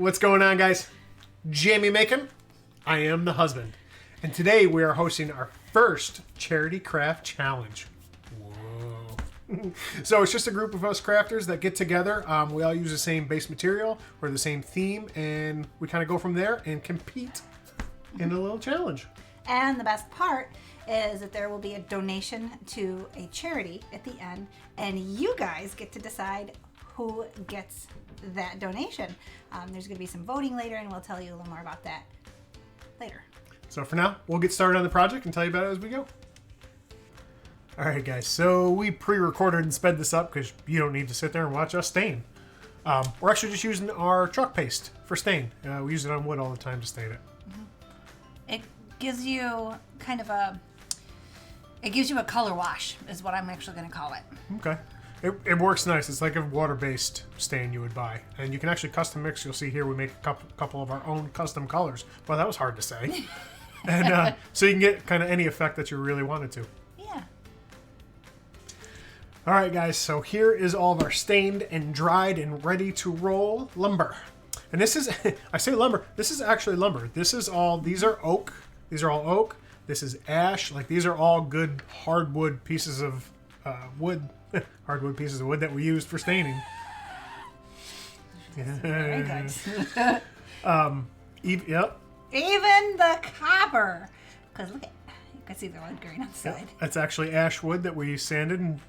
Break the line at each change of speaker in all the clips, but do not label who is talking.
What's going on, guys? Jamie Macon. I am the husband. And today we are hosting our first charity craft challenge. Whoa. So it's just a group of us crafters that get together. We all use the same base material or the same theme, and we kind of go from there and compete in a little challenge.
And the best part is that there will be a donation to a charity at the end, and you guys get to decide who gets that donation. There's going to be some voting later, and we'll tell you a little more about that later.
So for now, we'll get started on the project and tell you about it as we go. All right, guys. So we pre-recorded and sped this up because you don't need to sit there and watch us stain. We're actually just using our chalk paste for stain. We use it on wood all the time to stain it.
It gives you kind of a color wash is what I'm actually going to call it.
Okay. It works nice. It's like a water-based stain you would buy. And you can actually custom mix. You'll see here we make a couple of our own custom colors. Well, that was hard to say. And so you can get kind of any effect that you really wanted to.
Yeah.
All right, guys. So here is all of our stained and dried and ready to roll lumber. And this is, I say lumber, this is actually lumber. These are oak. These are all oak. This is ash. Like, these are all good hardwood pieces of wood. Hardwood pieces of wood that we used for staining.
Very good.
Yep.
Even the copper. Because look at, you can see the wood grain on the side.
That's actually ash wood that we sanded and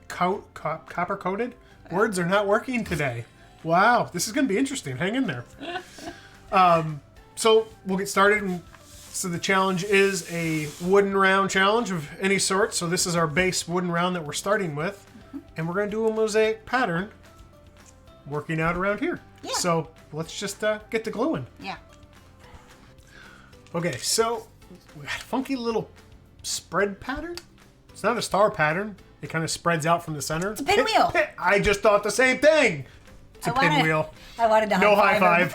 copper coated. Words are not working today. Wow, this is going to be interesting. Hang in there. So we'll get started. So the challenge is a wooden round challenge of any sort. So this is our base wooden round that we're starting with. And we're going to do a mosaic pattern working out around here.
Yeah.
So let's just get to gluing.
Yeah.
Okay, so we got a funky little spread pattern. It's not a star pattern. It kind of spreads out from the center.
It's a pinwheel.
I just thought the same thing. It's a pinwheel.
I wanted to
No
high
five.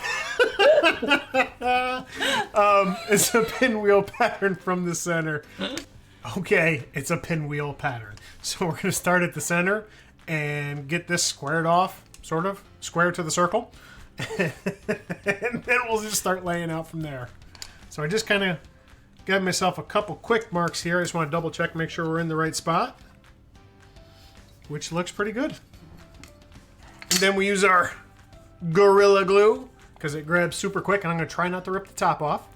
It's a pinwheel pattern from the center. Okay, it's a pinwheel pattern. So we're going to start at the center and get this squared off, sort of, square to the circle. And then we'll just start laying out from there. So I just kind of got myself a couple quick marks here. I just want to double check, make sure we're in the right spot, which looks pretty good. And then we use our Gorilla Glue because it grabs super quick, and I'm going to try not to rip the top off.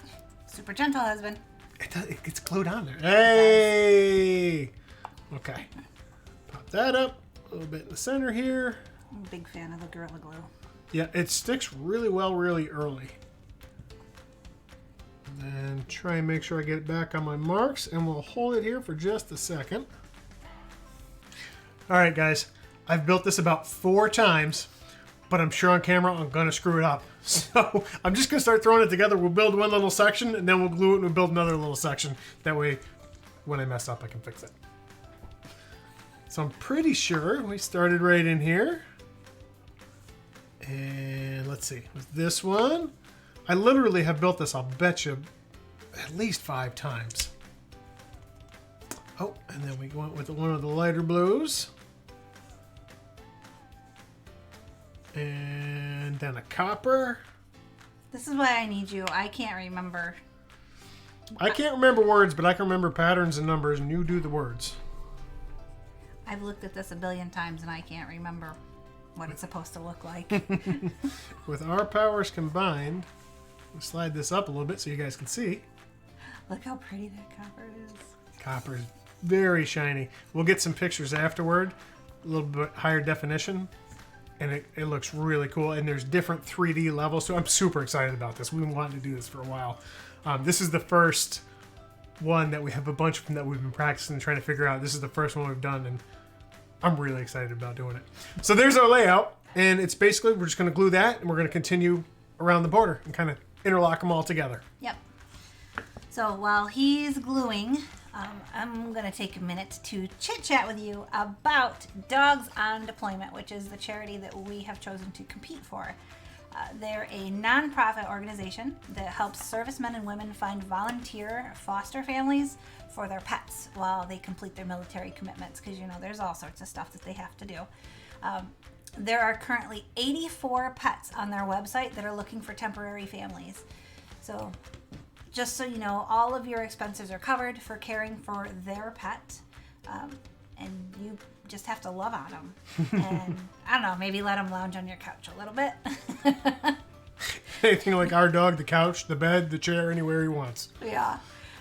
Super gentle, husband.
It gets glued on there. Hey! Okay. Pop that up a little bit in the center here.
I'm a big fan of the Gorilla Glue.
Yeah, it sticks really well really early. And then try and make sure I get it back on my marks, and we'll hold it here for just a second. All right, guys. I've built this about 4 times, but I'm sure on camera I'm going to screw it up. So I'm just going to start throwing it together. We'll build one little section, and then we'll glue it, and we'll build another little section. That way, when I mess up, I can fix it. So I'm pretty sure we started right in here. And let's see, with this one, I literally have built this, I'll bet you, at least 5 times. Oh, and then we went with one of the lighter blues. And then a copper.
This is why I need you. I can't remember.
I can't remember words, but I can remember patterns and numbers, and you do the words.
I've looked at this a billion times, and I can't remember what it's supposed to look like.
With our powers combined, we'll slide this up a little bit so you guys can see.
Look how pretty that copper is.
Copper is very shiny. We'll get some pictures afterward, a little bit higher definition. And it looks really cool, and there's different 3D levels, so I'm super excited about this. We've been wanting to do this for a while. This is the first one that we have a bunch of them that we've been practicing and trying to figure out. This is the first one we've done, and I'm really excited about doing it. So there's our layout, and it's basically, we're just going to glue that, and we're going to continue around the border and kind of interlock them all together.
Yep. So while he's gluing, I'm going to take a minute to chit-chat with you about Dogs on Deployment, which is the charity that we have chosen to compete for. They're a nonprofit organization that helps servicemen and women find volunteer foster families for their pets while they complete their military commitments, because, you know, there's all sorts of stuff that they have to do. There are currently 84 pets on their website that are looking for temporary families. So just so you know, all of your expenses are covered for caring for their pet. And you just have to love on them. And I don't know, maybe let them lounge on your couch a little bit.
Anything like our dog, the couch, the bed, the chair, anywhere he wants.
Yeah.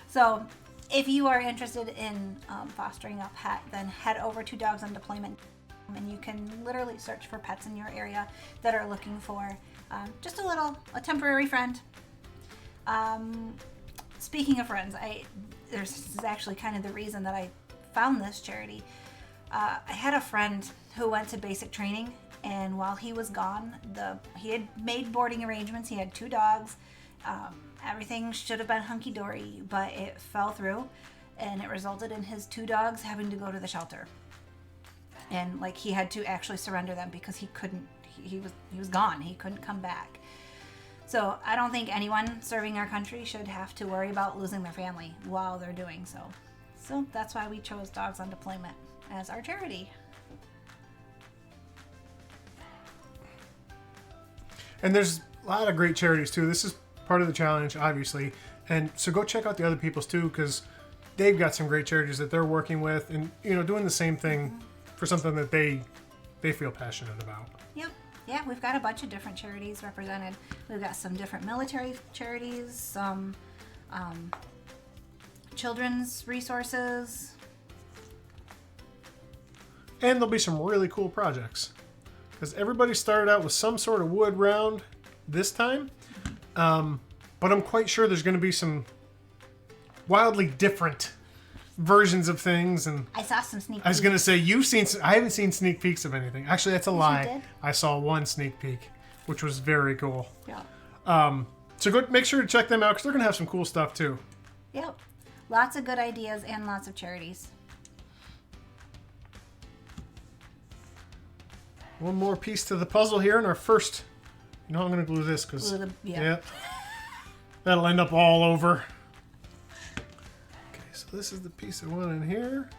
So if you are interested in fostering a pet, then head over to Dogs on Deployment, and you can literally search for pets in your area that are looking for just a temporary friend. Speaking of friends, this is actually kind of the reason that I found this charity. I had a friend who went to basic training, and while he was gone, he had made boarding arrangements. He had 2 dogs. Everything should have been hunky-dory, but it fell through, and it resulted in his 2 dogs having to go to the shelter. And like he had to actually surrender them because he couldn't. He was gone. He couldn't come back. So I don't think anyone serving our country should have to worry about losing their family while they're doing so. So that's why we chose Dogs on Deployment as our charity.
And there's a lot of great charities too. This is part of the challenge, obviously. And so go check out the other people's too, because they've got some great charities that they're working with and, doing the same thing for something that they feel passionate about.
Yep. Yeah, we've got a bunch of different charities represented. We've got some different military charities, some children's resources.
And there'll be some really cool projects. Because everybody started out with some sort of wood round this time. But I'm quite sure there's going to be some wildly different versions of things. And
I saw some sneak peeks.
I was going to say, I haven't seen sneak peeks of anything. Actually, that's a lie.
did?
I saw one sneak peek, which was very cool.
Yeah.
So go make sure to check them out because they're going to have some cool stuff too.
Yep. Lots of good ideas and lots of charities.
One more piece to the puzzle here in our first. I'm going to glue this because that'll end up all over. Okay, so this is the piece I want in here.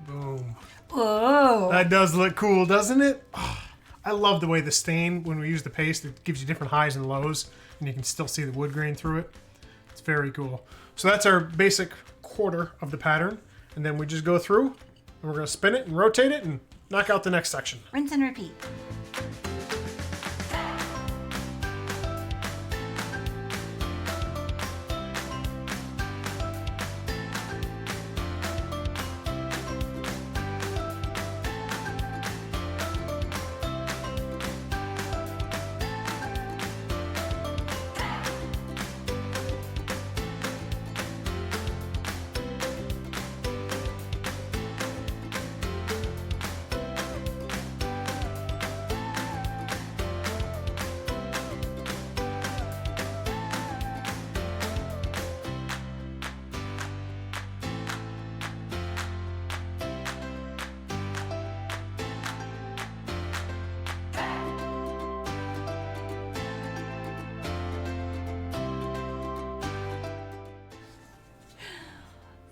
Boom.
Whoa.
That does look cool, doesn't it? Oh, I love the way the stain, when we use the paste, it gives you different highs and lows, and you can still see the wood grain through it. It's very cool. So that's our basic quarter of the pattern, and then we just go through, and we're going to spin it and rotate it and knock out the next section.
Rinse and repeat.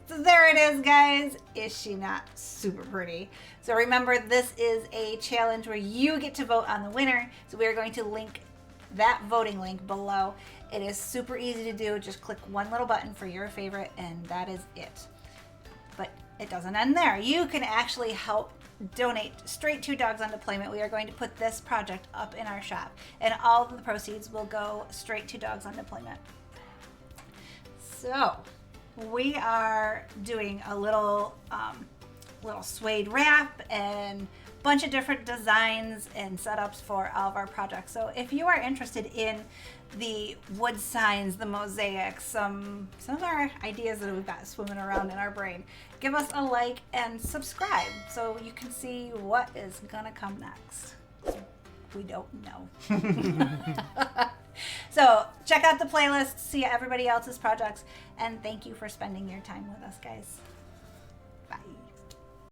So there it is, guys. Is she not super pretty? So remember, this is a challenge where you get to vote on the winner. So we are going to link that voting link below. It is super easy to do. Just click one little button for your favorite, and that is it. But it doesn't end there. You can actually help donate straight to Dogs on Deployment. We are going to put this project up in our shop, and all of the proceeds will go straight to Dogs on Deployment. So we are doing a little suede wrap and bunch of different designs and setups for all of our projects. So if you are interested in the wood signs, the mosaics, some of our ideas that we've got swimming around in our brain, give us a like and subscribe so you can see what is gonna come next. We don't know. So check out the playlist, see everybody else's projects, and thank you for spending your time with us, guys.